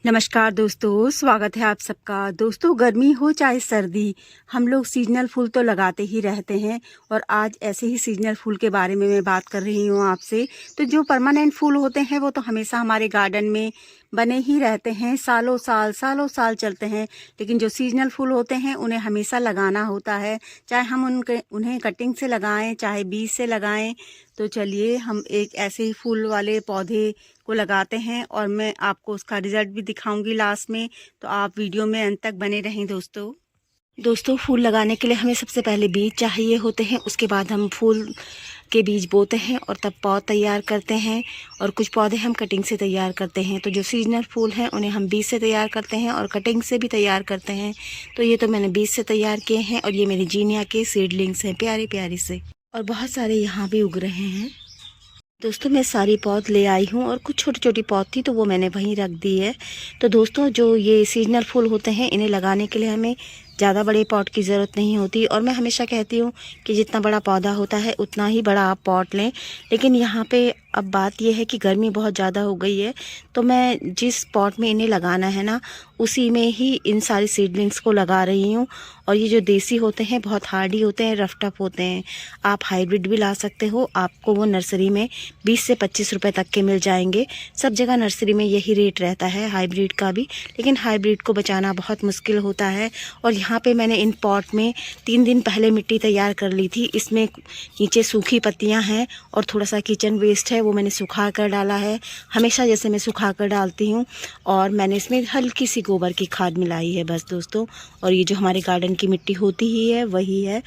नमस्कार दोस्तों, स्वागत है आप सबका। दोस्तों, गर्मी हो चाहे सर्दी, हम लोग सीजनल फूल तो लगाते ही रहते हैं और आज ऐसे ही सीजनल फूल के बारे में मैं बात कर रही हूँ आपसे। तो जो परमानेंट फूल होते हैं वो तो हमेशा हमारे गार्डन में बने ही रहते हैं, सालों साल चलते हैं। लेकिन जो सीजनल फूल होते हैं उन्हें हमेशा लगाना होता है, चाहे हम उन्हें कटिंग से लगाएं चाहे बीज से लगाएं। तो चलिए हम एक ऐसे ही फूल वाले पौधे को लगाते हैं और मैं आपको उसका रिजल्ट भी दिखाऊंगी लास्ट में। तो आप वीडियो में अंत तक बने रहें दोस्तों, फूल लगाने के लिए हमें सबसे पहले बीज चाहिए होते हैं। उसके बाद हम फूल के बीज बोते हैं और तब पौध तैयार करते हैं। और कुछ पौधे हम कटिंग से तैयार करते हैं। तो जो सीजनल फूल हैं उन्हें हम बीज से तैयार करते हैं और कटिंग से भी तैयार करते हैं। तो ये तो मैंने बीज से तैयार किए हैं और ये मेरी जीनिया के सीडलिंग्स हैं, प्यारे प्यारे से। और बहुत सारे यहाँ भी उग रहे हैं। दोस्तों, मैं सारी पौध ले आई हूँ और कुछ छोटी छोटी पौध थी तो वो मैंने वहीं रख दी है। तो दोस्तों, जो ये सीजनल फूल होते हैं इन्हें लगाने के लिए हमें ज़्यादा बड़े पॉट की ज़रूरत नहीं होती। और मैं हमेशा कहती हूँ कि जितना बड़ा पौधा होता है उतना ही बड़ा आप पॉट लें। लेकिन यहाँ पे अब बात यह है कि गर्मी बहुत ज़्यादा हो गई है, तो मैं जिस पॉट में इन्हें लगाना है ना उसी में ही इन सारी सीडलिंग्स को लगा रही हूँ। और ये जो देसी होते हैं बहुत हार्डी होते हैं, रफ टफ होते हैं। आप हाइब्रिड भी ला सकते हो, आपको वो नर्सरी में 20 से 25 रुपए तक के मिल जाएंगे। सब जगह नर्सरी में यही रेट रहता है हाइब्रिड का भी, लेकिन हाइब्रिड को बचाना बहुत मुश्किल होता है। और यहाँ पे मैंने इन पॉट में 3 दिन पहले मिट्टी तैयार कर ली थी। इसमें नीचे सूखी पत्तियाँ हैं और थोड़ा सा किचन वेस्ट है, वो मैंने सुखा कर डाला है, हमेशा जैसे मैं सुखा कर डालती हूँ। और मैंने इसमें हल्की सी गोबर की खाद मिलाई है बस दोस्तों। और ये जो हमारे गार्डन की मिट्टी होती ही है वही है।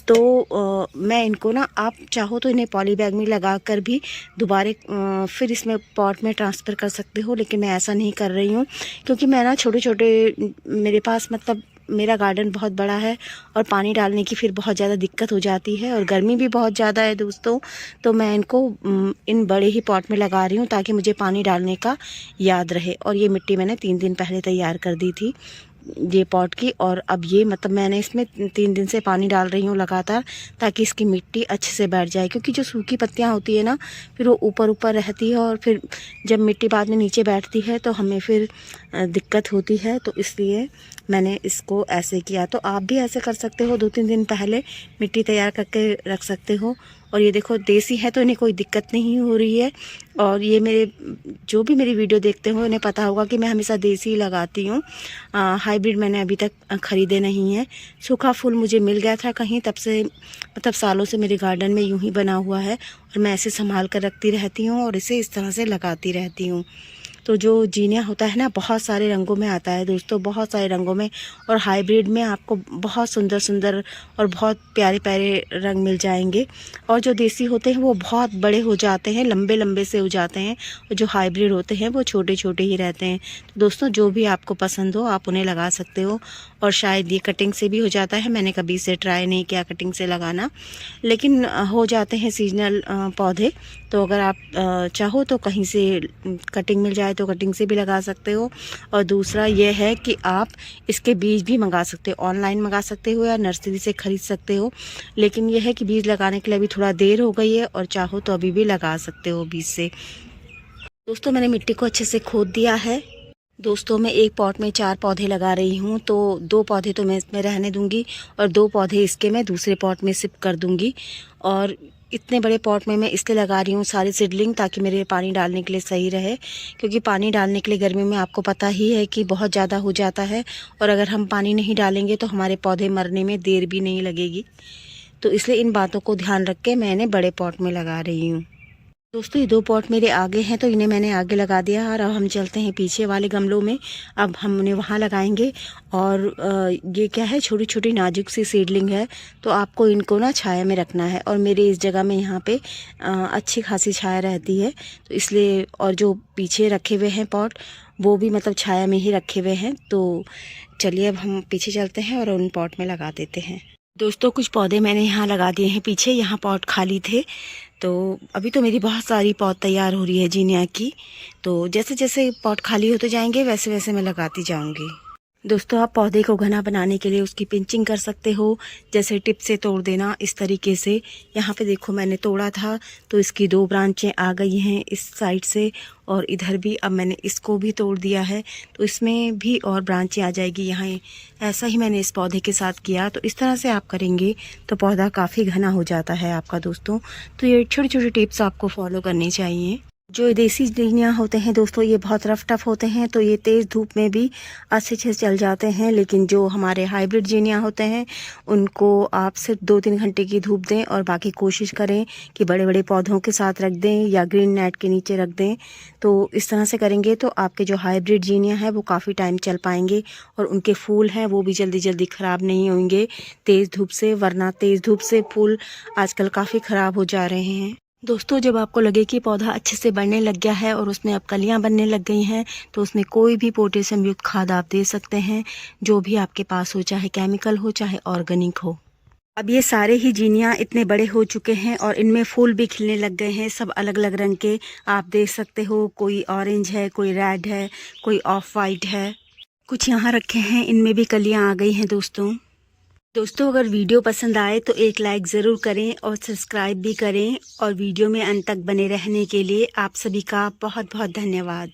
तो मैं इनको ना, आप चाहो तो इन्हें पॉली बैग में लगा कर भी दोबारा फिर इसमें पॉट में ट्रांसफ़र कर सकते हो। लेकिन मैं ऐसा नहीं कर रही हूँ क्योंकि मैं ना छोटे छोटे, मेरे पास मतलब मेरा गार्डन बहुत बड़ा है और पानी डालने की फिर बहुत ज़्यादा दिक्कत हो जाती है और गर्मी भी बहुत ज़्यादा है दोस्तों। तो मैं इनको इन बड़े ही पॉट में लगा रही हूँ ताकि मुझे पानी डालने का याद रहे। और ये मिट्टी मैंने 3 दिन पहले तैयार कर दी थी ये पॉट की। और अब ये मतलब मैंने इसमें 3 दिन से पानी डाल रही हूँ लगातार, ताकि इसकी मिट्टी अच्छे से बैठ जाए। क्योंकि जो सूखी पत्तियाँ होती है ना फिर वो ऊपर ऊपर रहती है और फिर जब मिट्टी बाद में नीचे बैठती है तो हमें फिर दिक्कत होती है। तो इसलिए मैंने इसको ऐसे किया। तो आप भी ऐसे कर सकते हो, 2-3 दिन पहले मिट्टी तैयार करके रख सकते हो। और ये देखो देसी है तो इन्हें कोई दिक्कत नहीं हो रही है। और ये मेरे जो भी मेरी वीडियो देखते हो उन्हें पता होगा कि मैं हमेशा देसी ही लगाती हूँ। हाइब्रिड मैंने अभी तक ख़रीदे नहीं हैं। सूखा फूल मुझे मिल गया था कहीं, तब से मतलब सालों से मेरे गार्डन में यूं ही बना हुआ है और मैं ऐसे संभाल कर रखती रहती हूँ और इसे इस तरह से लगाती रहती हूँ। तो जो जीनिया होता है ना बहुत सारे रंगों में आता है दोस्तों, बहुत सारे रंगों में। और हाइब्रिड में आपको बहुत सुंदर सुंदर और बहुत प्यारे प्यारे रंग मिल जाएंगे। और जो देसी होते हैं वो बहुत बड़े हो जाते हैं, लंबे लंबे से हो जाते हैं। और जो हाइब्रिड होते हैं वो छोटे छोटे ही रहते हैं। तो दोस्तों, जो भी आपको पसंद हो आप उन्हें लगा सकते हो। और शायद ये कटिंग से भी हो जाता है, मैंने कभी इसे ट्राई नहीं किया कटिंग से लगाना, लेकिन हो जाते हैं सीजनल पौधे। तो अगर आप चाहो तो कहीं से कटिंग मिल जाए तो कटिंग से भी लगा सकते हो। और दूसरा ये है कि आप इसके बीज भी मंगा सकते हो, ऑनलाइन मंगा सकते हो या नर्सरी से ख़रीद सकते हो। लेकिन यह है कि बीज लगाने के लिए अभी थोड़ा देर हो गई है और चाहो तो अभी भी लगा सकते हो बीज से। दोस्तों, मैंने मिट्टी को अच्छे से खोद दिया है। दोस्तों, मैं एक पॉट में 4 पौधे लगा रही हूँ, तो 2 पौधे तो मैं इसमें रहने दूंगी और 2 पौधे इसके मैं दूसरे पॉट में शिफ्ट कर दूंगी। और इतने बड़े पॉट में मैं इसलिए लगा रही हूँ सारी सीडलिंग, ताकि मेरे पानी डालने के लिए सही रहे। क्योंकि पानी डालने के लिए गर्मी में आपको पता ही है कि बहुत ज़्यादा हो जाता है और अगर हम पानी नहीं डालेंगे तो हमारे पौधे मरने में देर भी नहीं लगेगी। तो इसलिए इन बातों को ध्यान रख के मैंने बड़े पॉट में लगा रही हूँ। दोस्तों, ये 2 पॉट मेरे आगे हैं तो इन्हें मैंने आगे लगा दिया। और अब हम चलते हैं पीछे वाले गमलों में, अब हम उन्हें वहाँ लगाएंगे। और ये क्या है, छोटी छोटी नाजुक सी सीडलिंग है, तो आपको इनको ना छाया में रखना है। और मेरे इस जगह में यहाँ पे अच्छी खासी छाया रहती है, तो इसलिए। और जो पीछे रखे हुए हैं पॉट वो भी मतलब छाया में ही रखे हुए हैं। तो चलिए अब हम पीछे चलते हैं और उन पॉट में लगा देते हैं। दोस्तों, कुछ पौधे मैंने यहाँ लगा दिए हैं पीछे, यहाँ पॉट खाली थे। तो अभी तो मेरी बहुत सारी पौध तैयार हो रही है जीनिया की। तो जैसे जैसे पॉट खाली होते जाएंगे वैसे वैसे मैं लगाती जाऊंगी। दोस्तों आप पौधे को घना बनाने के लिए उसकी पिंचिंग कर सकते हो, जैसे टिप से तोड़ देना इस तरीके से। यहाँ पे देखो मैंने तोड़ा था तो इसकी 2 ब्रांचें आ गई हैं इस साइड से, और इधर भी अब मैंने इसको भी तोड़ दिया है तो इसमें भी और ब्रांचें आ जाएगी यहाँ। ऐसा ही मैंने इस पौधे के साथ किया, तो इस तरह से आप करेंगे तो पौधा काफ़ी घना हो जाता है आपका दोस्तों। तो ये छोटी छोटी टिप्स आपको फॉलो करनी चाहिए। जो देसी जीनिया होते हैं दोस्तों ये बहुत रफ टफ होते हैं, तो ये तेज़ धूप में भी अच्छे से चल जाते हैं। लेकिन जो हमारे हाइब्रिड जीनिया होते हैं उनको आप सिर्फ 2-3 घंटे की धूप दें, और बाकी कोशिश करें कि बड़े बड़े पौधों के साथ रख दें या ग्रीन नेट के नीचे रख दें। तो इस तरह से करेंगे तो आपके जो हाइब्रिड जीनिया है वो काफ़ी टाइम चल पाएंगे, और उनके फूल हैं वो भी जल्दी जल्दी ख़राब नहीं होंगे तेज़ धूप से, वरना तेज़ धूप से फूल आजकल काफ़ी ख़राब हो जा रहे हैं। दोस्तों जब आपको लगे कि पौधा अच्छे से बढ़ने लग गया है और उसमें अब कलियां बनने लग गई हैं, तो उसमें कोई भी पोटेशियम युक्त खाद आप दे सकते हैं, जो भी आपके पास हो, चाहे केमिकल हो चाहे ऑर्गेनिक हो। अब ये सारे ही जीनिया इतने बड़े हो चुके हैं और इनमें फूल भी खिलने लग गए हैं, सब अलग अलग रंग के आप देख सकते हो। कोई ऑरेंज है, कोई रेड है, कोई ऑफ वाइट है, कुछ यहाँ रखे हैं इनमें भी कलियाँ आ गई हैं दोस्तों अगर वीडियो पसंद आए तो एक लाइक ज़रूर करें और सब्सक्राइब भी करें, और वीडियो में अंत तक बने रहने के लिए आप सभी का बहुत बहुत धन्यवाद।